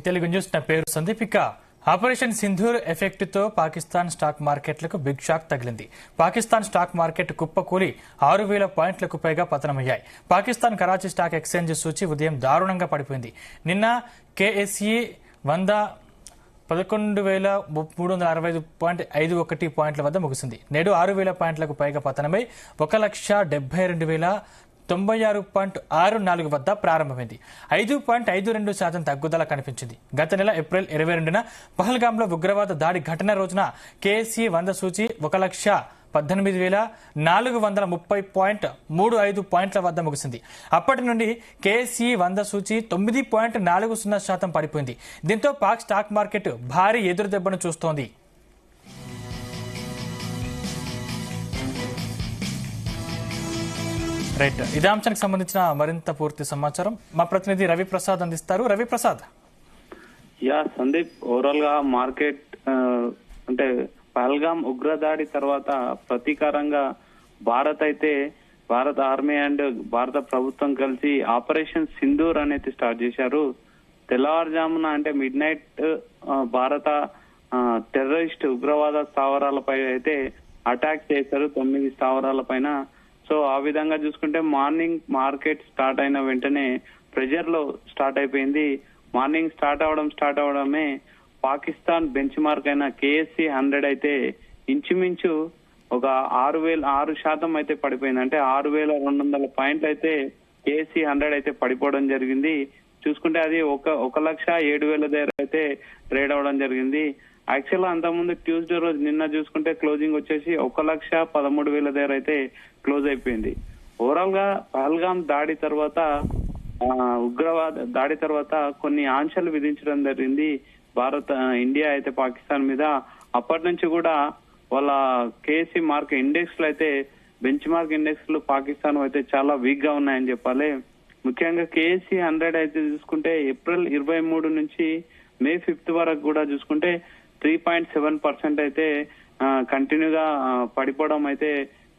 Telugu news. నా పేరు సందీప్. ఇక ఆపరేషన్ సింధూర్ ఎఫెక్ట్ తో పాకిస్తాన్ స్టాక్ మార్కెట్లకు బిగ్ షాక్ తగిలింది. పాకిస్తాన్ స్టాక్ మార్కెట్ కుప్పకూలి 6,000 పాయింట్లకు పైగా పతనమయ్యాయి. పాకిస్తాన్ కరాచీ స్టాక్ ఎక్స్చేంజ్ సూచి ఉదయం దారుణంగా పడిపోయింది. నిన్న కేఎస్ఈ 100 11,365.51 పాయింట్ల వద్ద ముగిసింది. నేడు 6,000 పాయింట్లకు పైగా పతనమై 1,72,096.64 వద్ద ప్రారంభమైంది. 5.52% తగ్గుదల కనిపించింది. గత నెల ఏప్రిల్ 22న పహల్గాంలో ఉగ్రవాద దాడి ఘటన రోజున కేఎస్ఈ 100 సూచి 1,18,430.35 పాయింట్ల వద్ద ముగిసింది. అప్పటి నుండి కేఎస్ఈ 100 సూచి 9.40% పడిపోయింది. దీంతో పాక్ స్టాక్ మార్కెట్ భారీ ఎదురుదెబ్బను చూస్తోంది. రైట్, ఇదే అంశానికి సంబంధించిన మరింత పూర్తి సమాచారం మా ప్రతినిధి రవిప్రసాద్ అందిస్తారు. రవిప్రసాద్. సందీప్, ఓవరాల్ గా మార్కెట్ అంటే పహల్గాం ఉగ్రదాడి తర్వాత ప్రతీకారంగా భారత ఆర్మీ అండ్ భారత ప్రభుత్వం కలిసి ఆపరేషన్ సింధూర్ అనేది స్టార్ట్ చేశారు. తెల్లవారుజామున అంటే మిడ్ నైట్ భారత టెర్రరిస్ట్ ఉగ్రవాద స్థావరాలపై అయితే అటాక్ చేశారు, 9 స్థావరాల పైన. సో ఆ విధంగా చూసుకుంటే మార్నింగ్ మార్కెట్ స్టార్ట్ అయిన వెంటనే ప్రెజర్ లో స్టార్ట్ అయిపోయింది. మార్నింగ్ స్టార్ట్ అవడమే పాకిస్తాన్ బెంచ్ మార్క్ అయిన కేఎస్సి 100 అయితే ఇంచుమించు ఒక 6% అయితే పడిపోయింది. అంటే 6,200 పాయింట్లు అయితే కేఎస్సి 100 అయితే పడిపోవడం జరిగింది. చూసుకుంటే అది 1,07,000 దగ్గర అయితే ట్రేడ్ అవడం జరిగింది. యాక్చువల్ గా అంతకుముందు ట్యూస్డే రోజు నిన్న చూసుకుంటే క్లోజింగ్ వచ్చేసి 1,13,000 దగ్గర అయితే క్లోజ్ అయిపోయింది. ఓవరాల్ గా పహల్గాం దాడి తర్వాత ఉగ్రవాద దాడి తర్వాత కొన్ని ఆంక్షలు విధించడం జరిగింది ఇండియా అయితే పాకిస్తాన్ మీద. అప్పటి నుంచి కూడా వాళ్ళ కేఎస్సి మార్క్ ఇండెక్స్ లో అయితే బెంచ్ మార్క్ ఇండెక్స్ లో పాకిస్తాన్ అయితే చాలా వీక్ గా ఉన్నాయని చెప్పాలి. ముఖ్యంగా కేఎస్సి 100 అయితే చూసుకుంటే ఏప్రిల్ 23 నుంచి మే 5 వరకు కూడా చూసుకుంటే 3.7% అయితే కంటిన్యూగా పడిపోవడం అయితే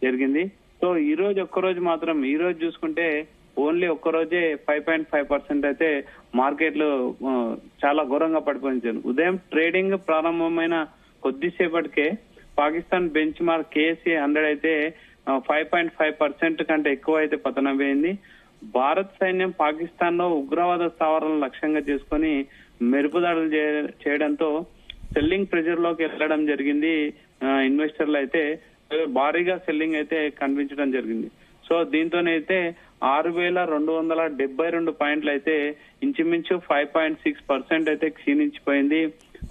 జరిగింది. సో ఈ రోజు చూసుకుంటే ఓన్లీ ఒక్కరోజే 5.5% అయితే మార్కెట్లు చాలా ఘోరంగా పడిపోయింది. ఉదయం ట్రేడింగ్ ప్రారంభమైన కొద్దిసేపటికే పాకిస్తాన్ బెంచ్ మార్క్ కేఎస్సి 100 అయితే 5.5% కంటే ఎక్కువ అయితే పతనమైంది. భారత్ సైన్యం పాకిస్తాన్ లో ఉగ్రవాద స్థావరాలను లక్ష్యంగా చేసుకుని మెరుపుదాడులు చేయడంతో సెల్లింగ్ ప్రెజర్ లోకి వెళ్ళడం జరిగింది. ఇన్వెస్టర్లు అయితే భారీగా సెల్లింగ్ అయితే కనిపించడం జరిగింది. సో దీంతోనైతే 6,272 పాయింట్లు అయితే ఇంచుమించు 5.6% అయితే క్షీణించిపోయింది.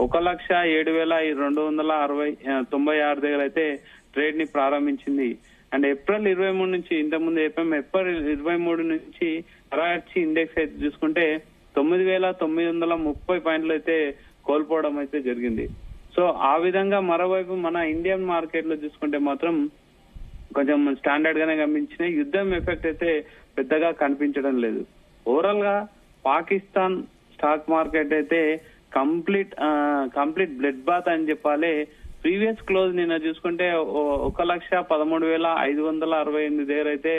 1,07,296 దగ్గర అయితే ట్రేడ్ ని ప్రారంభించింది. అండ్ ఏప్రిల్ 23 నుంచి ఇంతకుముందు ఏప్రిల్ 23 నుంచి కరాచీ ఇండెక్స్ అయితే చూసుకుంటే 9,930 పాయింట్లు అయితే కోల్పోవడం అయితే జరిగింది. సో ఆ విధంగా మరోవైపు మన ఇండియన్ మార్కెట్ లో చూసుకుంటే మాత్రం కొంచెం స్టాండర్డ్ గానే కనిపించిన యుద్ధం ఎఫెక్ట్ అయితే పెద్దగా కనిపించడం లేదు. ఓవరాల్ గా పాకిస్తాన్ స్టాక్ మార్కెట్ అయితే కంప్లీట్ బ్లడ్ బాత్ అని చెప్పాలి. ప్రీవియస్ క్లోజ్ నిన్న చూసుకుంటే 1,13,568 దగ్గర అయితే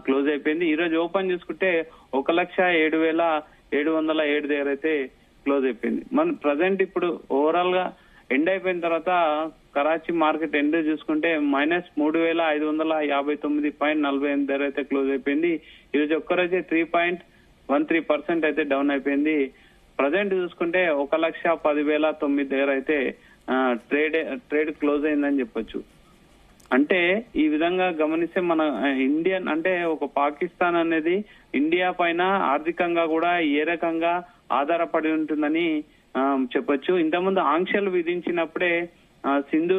క్లోజ్ అయిపోయింది. ఈ రోజు ఓపెన్ చూసుకుంటే 1,07,707 దగ్గర అయితే క్లోజ్ అయిపోయింది. మన ప్రజెంట్ ఇప్పుడు ఓవరాల్ గా ఎండ్ అయిపోయిన తర్వాత కరాచీ మార్కెట్ ఎండ్ చూసుకుంటే -3,559.48 దగ్గర అయితే క్లోజ్ అయిపోయింది. ఈ రోజు ఒక్కరోజే 3.13% అయితే డౌన్ అయిపోయింది. ప్రజెంట్ చూసుకుంటే 1,10,09 దగ్గర అయితే ట్రేడ్ క్లోజ్ అయిందని చెప్పొచ్చు. అంటే ఈ విధంగా గమనిస్తే మన ఇండియన్ అంటే ఒక పాకిస్తాన్ అనేది ఇండియా పైన ఆర్థికంగా కూడా ఏ రకంగా ఆధారపడి ఉంటుందని చెప్పొచ్చు. ఇంతకుముందు ఆంక్షలు విధించినప్పుడే సింధు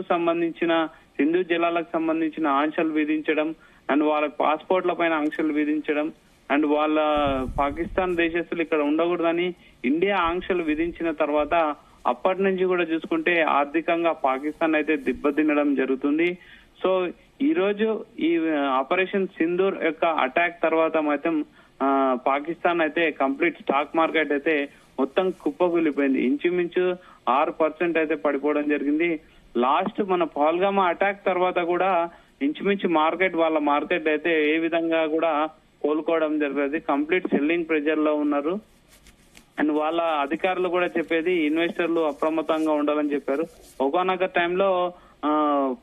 జలాలకు సంబంధించిన ఆంక్షలు విధించడం అండ్ వాళ్ళ పాస్పోర్ట్ల పైన ఆంక్షలు విధించడం అండ్ వాళ్ళ పాకిస్తాన్ దేశస్తులు ఇక్కడ ఉండకూడదని ఇండియా ఆంక్షలు విధించిన తర్వాత అప్పటి నుంచి కూడా చూసుకుంటే ఆర్థికంగా పాకిస్తాన్ అయితే దెబ్బతినడం జరుగుతుంది. సో ఈ రోజు ఈ ఆపరేషన్ సింధూర్ యొక్క అటాక్ తర్వాత మాత్రం పాకిస్తాన్ అయితే కంప్లీట్ స్టాక్ మార్కెట్ అయితే మొత్తం కుప్పకూలిపోయింది. ఇంచుమించు 6% అయితే పడిపోవడం జరిగింది. లాస్ట్ మన పహల్గామా అటాక్ తర్వాత కూడా ఇంచుమించు వాళ్ళ మార్కెట్ అయితే ఏ విధంగా కూడా కోలుకోవడం జరిగింది. కంప్లీట్ సెల్లింగ్ ప్రెజర్ లో ఉన్నారు. అండ్ వాళ్ళ అధికారులు కూడా చెప్పేది ఇన్వెస్టర్లు అప్రమత్తంగా ఉండాలని చెప్పారు. ఒకనొక టైంలో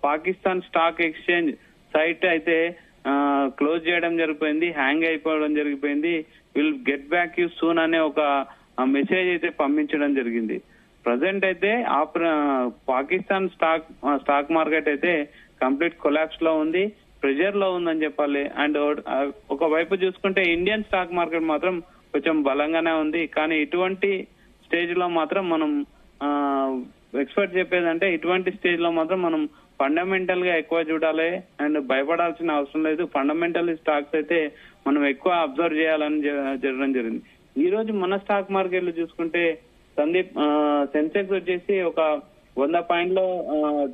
పాకిస్తాన్ స్టాక్ ఎక్స్చేంజ్ సైట్ అయితే క్లోజ్ చేయడం జరిగిపోయింది, హ్యాంగ్ అయిపోవడం జరిగిపోయింది. Will get back you soon అనే ఒక మెసేజ్ అయితే పంపించడం జరిగింది. ప్రజెంట్ అయితే పాకిస్తాన్ స్టాక్ మార్కెట్ అయితే కంప్లీట్ కొలాప్స్ లో ఉంది, ప్రెజర్ లో ఉందని చెప్పాలి. అండ్ ఒకవైపు చూసుకుంటే ఇండియన్ స్టాక్ మార్కెట్ మాత్రం కొంచెం బలంగానే ఉంది. కానీ ఇటువంటి స్టేజ్ లో మాత్రం మనం ఎక్స్పర్ట్ చెప్పేదంటే ఇటువంటి స్టేజ్ లో మాత్రం మనం ఫండమెంటల్ గా ఎక్కువ చూడాలి అండ్ భయపడాల్సిన అవసరం లేదు. ఫండమెంటల్ స్టాక్స్ అయితే మనం ఎక్కువ అబ్జర్వ్ చేయాలని జరగడం జరిగింది. ఈ రోజు మన స్టాక్ మార్కెట్ లో చూసుకుంటే సందీప్, సెన్సెక్స్ వచ్చేసి ఒక 100 పాయింట్లు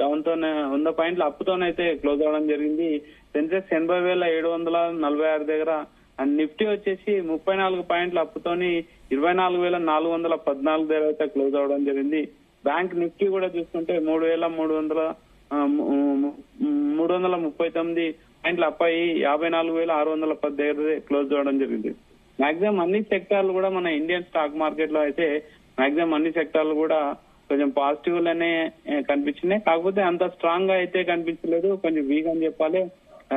డౌన్ తో 100 పాయింట్ల అప్పుతోనైతే క్లోజ్ అవడం జరిగింది. సెన్సెక్స్ 80,746 దగ్గర, అండ్ నిఫ్టీ వచ్చేసి 34 పాయింట్ల అప్పుతోని 24,414 దగ్గర అయితే క్లోజ్ అవడం జరిగింది. బ్యాంక్ నిఫ్టీ కూడా చూసుకుంటే 3,339 పాయింట్ల అప్పాయి 54,610 దగ్గర క్లోజ్ అవడం జరిగింది. మాక్సిమం అన్ని సెక్టార్లు కూడా మన ఇండియన్ స్టాక్ మార్కెట్ లో అయితే మాక్సిమం అన్ని సెక్టార్లు కూడా కొంచెం పాజిటివ్ లోనే కనిపించినాయి. కాకపోతే అంత స్ట్రాంగ్ గా అయితే కనిపించలేదు, కొంచెం వీక్ అని చెప్పాలి.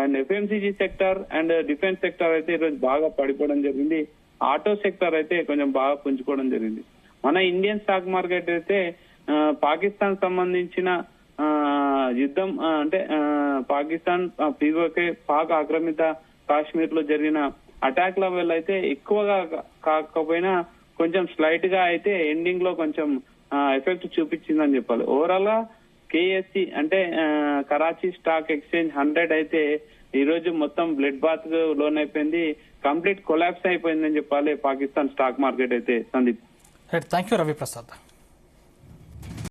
And FMCG sector and defence sector అయితే ఈరోజు బాగా పడిపోవడం జరిగింది. ఆటో సెక్టర్ అయితే కొంచెం బాగా పుంజుకోవడం జరిగింది. మన ఇండియన్ స్టాక్ మార్కెట్ అయితే పాకిస్తాన్ సంబంధించిన యుద్ధం అంటే పాకిస్తాన్ పీఓకే పాక్ ఆక్రమిత కాశ్మీర్ లో జరిగిన అటాక్ ల వల్ల అయితే ఎక్కువగా కాకపోయినా కొంచెం స్లైట్ గా అయితే ఎండింగ్ లో కొంచెం ఎఫెక్ట్ చూపించిందని చెప్పాలి. ఓవరాల్ గా కేఎస్సి అంటే కరాచీ స్టాక్ ఎక్స్చేంజ్ 100 అయితే ఈ రోజు మొత్తం బ్లడ్ బాత్ లోనైపోయింది, కంప్లీట్ కొలాప్స్ అయిపోయిందని చెప్పాలి పాకిస్తాన్ స్టాక్ మార్కెట్ అయితే. Sandeep, thank you Ravi Prasad.